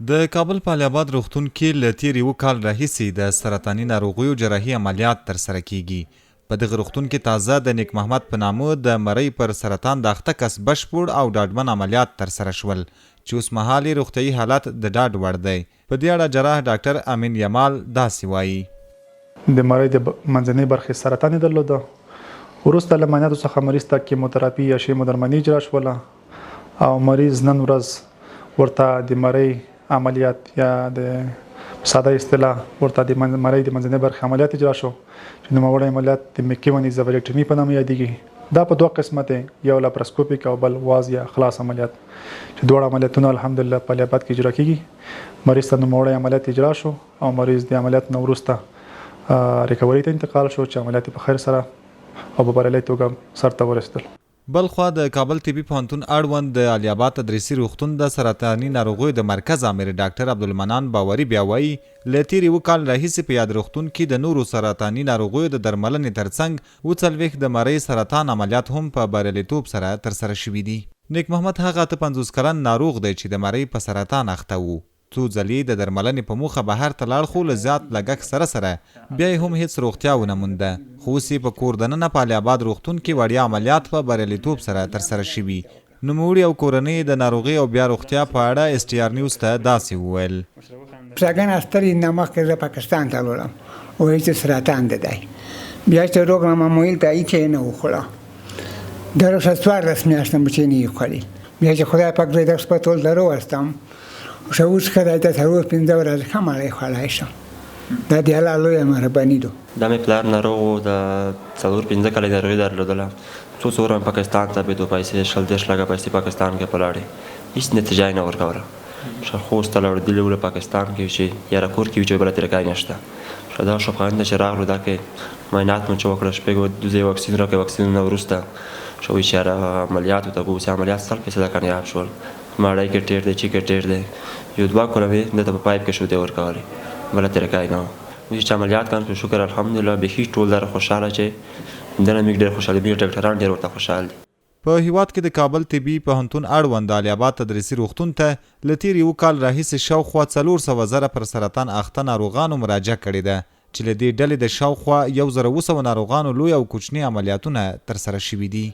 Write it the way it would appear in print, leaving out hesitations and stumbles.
د کابل په الیاباد روغتون کې له تیر یو کال راهیسې د سرطاني ناروغیو جراحي عملیات ترسره کیږي. په دغه روغتون کې تازه د نیک محمد په نامه د مرۍ پر سرطان د اخته کس بشپړ او ډاډمن عملیات ترسره شول چې اوس مهال روغتیايي حالت د ډاډ وړ دی. په دې اړه جراح ډاکټر امین یمال داسې وایي: د مرۍ د منځنۍ برخې سرطان یې درلوده. وروسته له عملیاتو څخه مریض ته کیموتراپي یا شیمودرمني اجرا شوله او مریض نن ورځ ورته د مرۍ عملیات یا د ساده اصطلاح ورته د مرۍ د منځنۍ برخې عملیات اجرا شو چې نوموړی عملیات د میکیونیزولیکټمي په نامه یادیږي. دا په دوه قسمه دی، یو لاپراسکوپیک او بل واز یا خلاص عملیات چې دواړه عملیاتونه الحمدلله په الیاباد کې اجرا کیږي. مریض ته نوموړی عملیات اجرا شو او مریض د عملیات نه وروسته ریکوري ته انتقال شو چې عملیات په خیر سره او په بریالۍ توګه سرته ورسېدل. بلخوا د کابل طبي پوهنتون اړوند د الیاباد تدریسي روغتون د سرطاني ناروغیو د مرکز امیر ډاکټر عبدالمنان باوري بیا وایي له تیر یو کال راهیسې په یاد روغتون کې د نورو سرطاني ناروغیو د درملنې ترڅنګ 40 د مرۍ سرطان عملیات هم په بریالیتوب سره ترسره شوي دي. نیک محمد هغه 50 کلن ناروغ دی چې د مرۍ په سرطان اخته و. څو ځلې د درملنې په موخه بهر ته لاړ خو له زیات لګښت سره بیا یې هم هیڅ روغتیا ونه مونده، خو اوس یې په کور دننه په الیاباد روغتون کې وړیا عملیات په بریالیتوب سره ترسره شوي. نوموړي او کورنۍ د ناروغۍ او بیا روغتیا په اړه STR نیوز ته داسې وویل: پساګان استری نامه کې پاکستان ته لاړم او هیڅ سرطان ده دی بیا چې روغ معمولیت ته یې نه وخوړه درو سوار رسمي استم چې نه یې بیا چې خدای پاک دې د هسپتال درو واستم شاوس کړه ته څلور پنځه ورځې خمالې خلای شم. دا دی الله لوی مهرباني ده. دا مې پلار ناروغ د څلور پنځه کاله ناروغي درلودله. څو څوره پاکستان ته به دوه پیسې شل دېرش لکه پیسې پاکستان کې پلاړې هیڅ نتیجه یې نه ورکوله. خوست ته لاړو دلې پاکستان کې چې یاره کور کې چې بله طریقه نشته. دا شفقانده چې راغلو دا کې معاینات مو چې وکړه شپږ دوزې واکسین راکړې. واکسینونه وروسته شوي چې یاره عملیاتو ته بوځي عملیات 100% کامیاب شول. ماړی کې ټیر دی چې ټیر دی یو دوه کونه مې دلته په پایپ کې شو دی ورکولې بله طریقه یې نه وه. اوس چې عملیات کړم په شکر الحمدلله بیخي ټول دره خوشحاله چې دنه موږ ډېر خوشحاله دي ډاکټران ډېر ورته خوشحال دي. په هیواد کې د کابل طبي پوهنتون اړوند د الیاباد تدریسي روغتون ته له تیر یو کال راهیسې شاوخوا 400 زره پر سرطان اخته ناروغانو مراجعه کړې ده چې له دې ډلې د شاوخوا 1200 ناروغانو لوی او کوچني عملیاتونه ترسره شوي دي.